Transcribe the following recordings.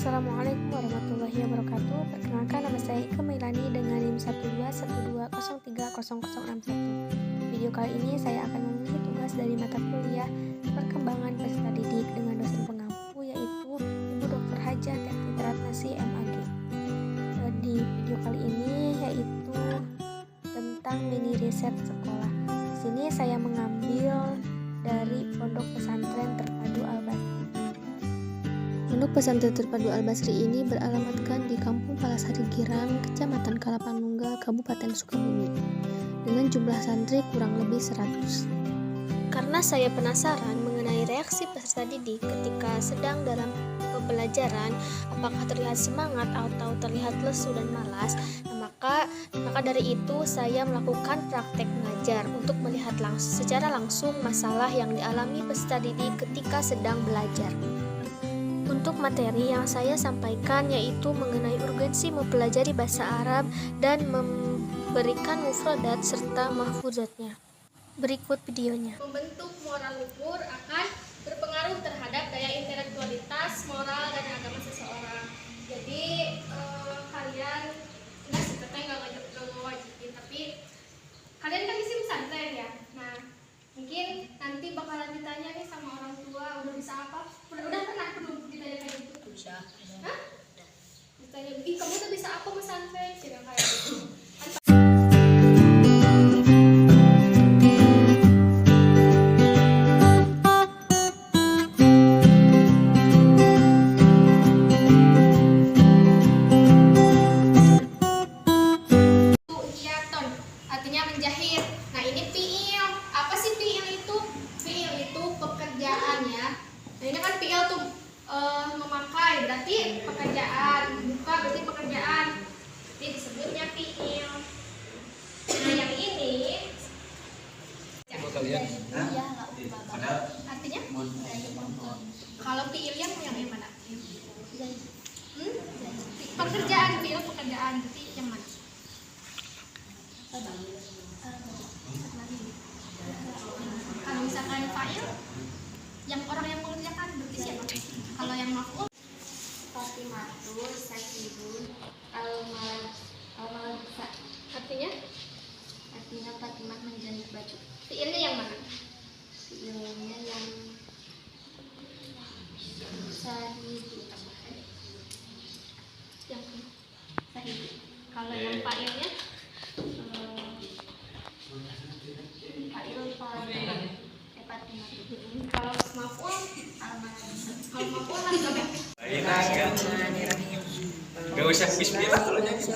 Assalamualaikum warahmatullahi wabarakatuh. Perkenalkan, nama saya Ika Mailani dengan NIM 12120306061. Video kali ini saya akan memenuhi tugas dari mata kuliah Perkembangan Peserta Didik dengan dosen pengampu, yaitu Ibu Dr. Haja Teknik Ratnasi MAG. Di video kali ini yaitu tentang mini riset sekolah. Di sini saya mengambil dari Pondok Pesantren Terpadu Al-Basri. Pondok Pesantren Terpadu Al-Basri ini beralamatkan di Kampung Palasari Girang, Kecamatan Kalapanunggal, Kabupaten Sukabumi, dengan jumlah santri kurang lebih 100. Karena saya penasaran mengenai reaksi peserta didik ketika sedang dalam pembelajaran, apakah terlihat semangat atau terlihat lesu dan malas, maka dari itu saya melakukan praktek mengajar untuk melihat secara langsung masalah yang dialami peserta didik ketika sedang belajar. Untuk materi yang saya sampaikan yaitu mengenai urgensi mempelajari bahasa Arab dan memberikan mufradat serta mahfuzatnya. Berikut videonya. Membentuk moral luhur akan berpengaruh terhadap daya intelektualitas, moral, dan agama seseorang. Jadi kalian enggak sih, katanya nggak ngewajibin, tapi kalian kan isi pesantren ya. Nah, mungkin nanti bakalan ditanya nih sama orang tua, udah bisa apa? Udah pernah belum ditanya kayak gitu? Bisa. Hah? Ditanya, kamu udah bisa apa pesantren? Jangan kayak gitu. Artinya menjahit. Nah, ini fiil. Apa sih fiil itu? Fiil itu pekerjaan ya. Nah, ini kan fiil tuh memakai, berarti pekerjaan. Buka berarti pekerjaan. Jadi disebutnya fiil. Nah, yang ini Kalian? Iya, artinya? Kalau fiil yang mana? Pekerjaan, fiil pekerjaan. Berarti yang mana? Kalau misalkan fa'il, yang orang yang mengerjakan berarti siapa? Kalau yang maf'ul, Fatimatul Sakibun Al-Malabisa. artinya Fatimah menjahit baju. fi'ilnya yang mana? Fiilnya yang sahih. Yang sahih. Kalau yang fa'ilnya Fatimah. kalau maf'ul Al-Malabisa. kalau maf'ul harus apa? Gak usah bismillah kalau nyanyi.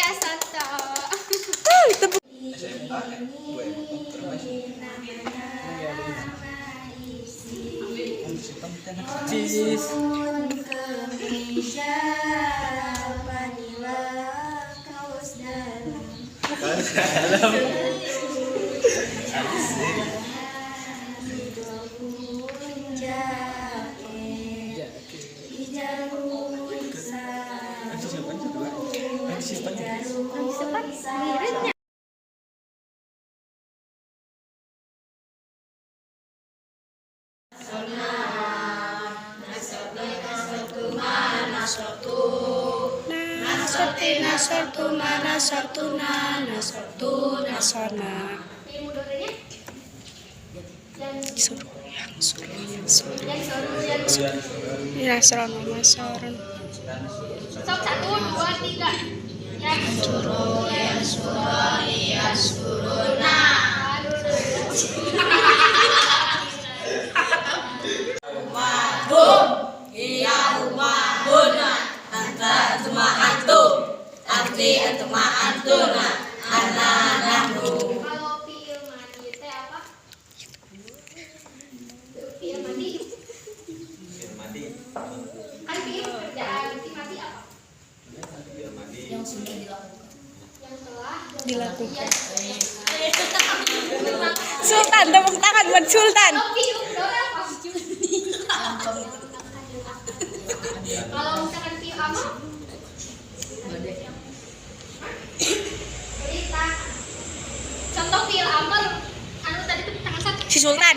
Asanta. Nasarna. Fi'il mudhari'nya yang Nasrana Masarun. Sok 1, 2, 3. Yasuruna. Kalau fi'il madi teh apa? Fi'il madi. Kan fi'il pekerjaan, berarti madi apa? Yang sudah dilakukan. Yang telah Dilakukan. Sultan, tepuk tangan buat Sultan. Kalau fi'il apa? Kalau misalkan fi'il amar si Sultan.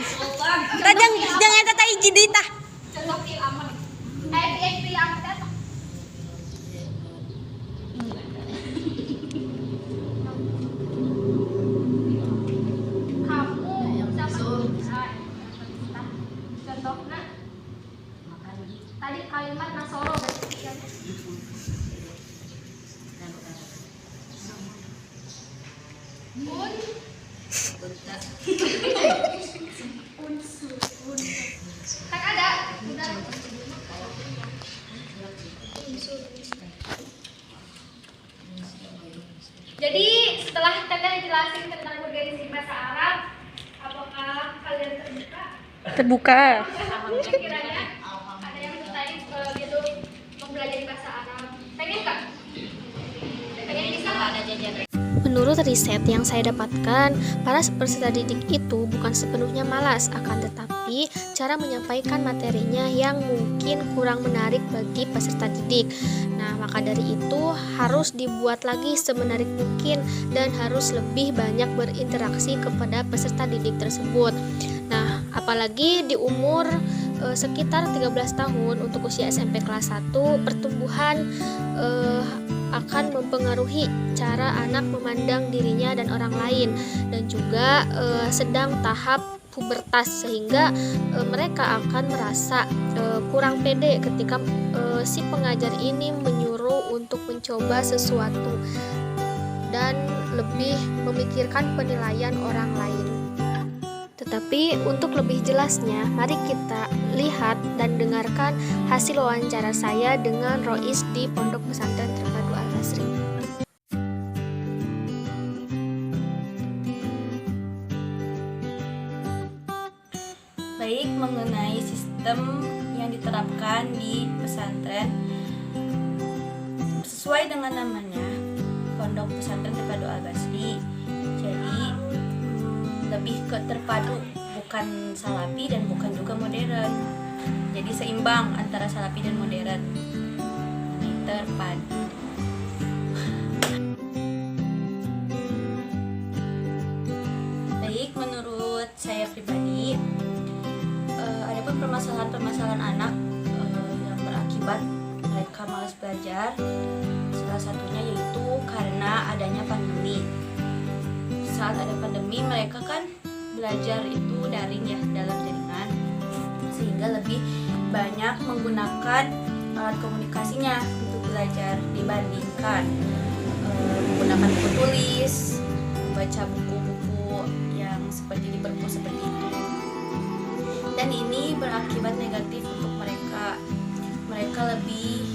Tah jangan tata hiji deui tah. Contoh pilih aman. Pilih aman datang. Kamu contohnya tadi kalimat nasoro kan ada udah. Jadi setelah kita jelasin tentang organisasi bahasa Arab, apakah kalian terbuka? Terbuka. Kiranya ada yang tertarik gitu mempelajari bahasa Arab. Pengen nggak? Pengen bisa nggak? Menurut riset yang saya dapatkan, para peserta didik itu bukan sepenuhnya malas, akan tetapi cara menyampaikan materinya yang mungkin kurang menarik bagi peserta didik. Nah, maka dari itu harus dibuat lagi semenarik mungkin dan harus lebih banyak berinteraksi kepada peserta didik tersebut. Nah, apalagi di umur sekitar 13 tahun untuk usia SMP kelas 1, pertumbuhan akan mempengaruhi cara anak memandang dirinya dan orang lain, dan juga sedang tahap pubertas sehingga mereka akan merasa kurang pede ketika si pengajar ini menyuruh untuk mencoba sesuatu dan lebih memikirkan penilaian orang lain. Tetapi untuk lebih jelasnya, mari kita lihat dan dengarkan hasil wawancara saya dengan Rois di Pondok Pesantren Terpadu Al-Basri. Baik, mengenai sistem yang diterapkan di pesantren, sesuai dengan namanya, Pondok Pesantren Terpadu Al-Basri. Jadi lebih ke terpadu, bukan salafi dan bukan juga modern. Jadi seimbang antara salafi dan modern. Ini terpadu. Baik, menurut saya pribadi, adapun permasalahan-permasalahan anak yang berakibat mereka malas belajar, salah satunya yaitu karena adanya pandemi. Saat ada pandemi, mereka kan belajar itu daring ya, dalam jaringan, sehingga lebih banyak menggunakan alat komunikasinya untuk belajar dibandingkan menggunakan buku tulis, membaca buku-buku yang seperti di perpus seperti itu. Dan ini berakibat negatif untuk mereka. Mereka lebih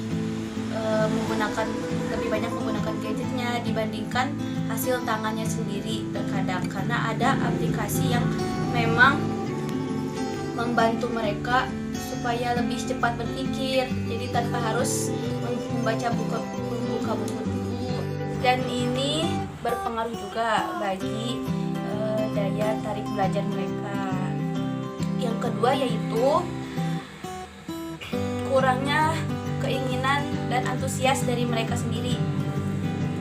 lebih banyak menggunakan gadgetnya dibandingkan hasil tangannya sendiri terkadang, karena ada aplikasi yang memang membantu mereka supaya lebih cepat berpikir, jadi tanpa harus membaca buku dulu. Dan ini berpengaruh juga bagi daya tarik belajar mereka. Yang kedua yaitu kurangnya keinginan dan antusias dari mereka sendiri.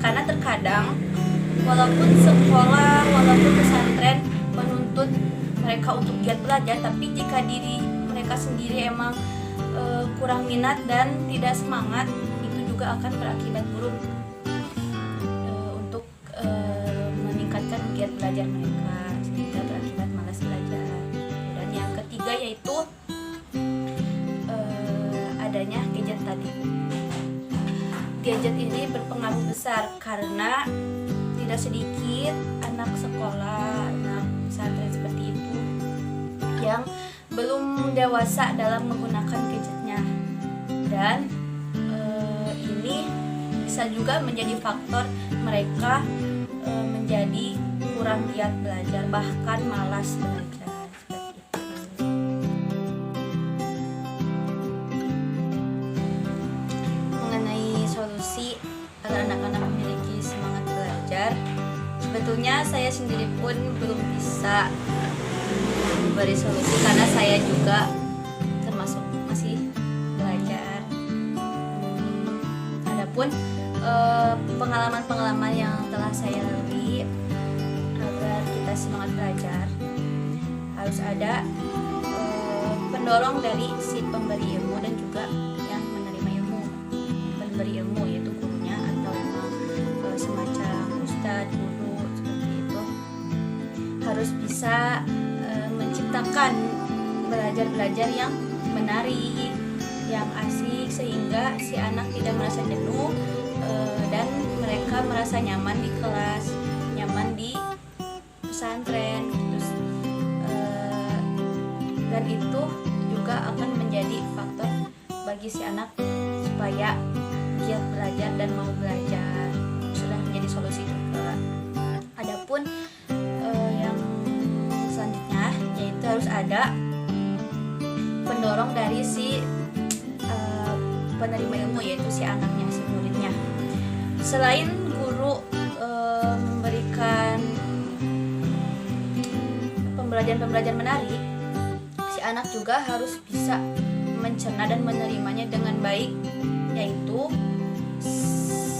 Karena terkadang walaupun sekolah, walaupun pesantren menuntut mereka untuk giat belajar, tapi jika diri mereka sendiri emang kurang minat dan tidak semangat, itu juga akan berakibat buruk untuk meningkatkan giat belajar mereka, sehingga berakibat malas belajar. Dan yang ketiga yaitu adanya gadget tadi. Gadget ini berpengaruh besar karena tidak sedikit anak sekolah, anak pesantren seperti itu yang belum dewasa dalam menggunakan gadgetnya, dan ini bisa juga menjadi faktor mereka menjadi kurang giat belajar, bahkan malas belajar. Solusi agar anak-anak memiliki semangat belajar, sebetulnya saya sendiri pun belum bisa memberi solusi karena saya juga termasuk masih belajar. Adapun pengalaman-pengalaman yang telah saya lalui agar kita semangat belajar, harus ada pendorong dari si pemberi ilmu dan juga yang menerima ilmu. Pemberi ilmu yaitu gurunya atau memang semacam ustadz, guru seperti itu, harus bisa menciptakan belajar yang menarik, yang asik, sehingga si anak tidak merasa jenuh dan mereka merasa nyaman di kelas, nyaman di pesantren. Terus dan itu juga akan menjadi faktor bagi si anak supaya giat belajar dan mau belajar, sudah menjadi solusi juga. Adapun yang selanjutnya yaitu harus ada pendorong dari si penerima ilmu, yaitu si anaknya, si muridnya. Selain guru memberikan pembelajaran menarik, si anak juga harus bisa mencerna dan menerimanya dengan baik, yaitu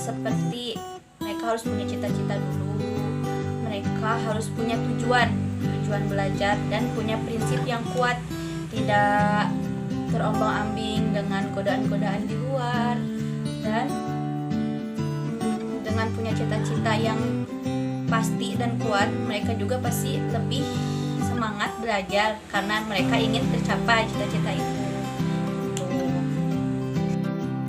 seperti mereka harus punya cita-cita dulu, mereka harus punya tujuan belajar dan punya prinsip yang kuat, tidak terombang-ambing dengan godaan-godaan di luar, dan dengan punya cita-cita yang pasti dan kuat, mereka juga pasti lebih semangat belajar karena mereka ingin tercapai cita-cita itu.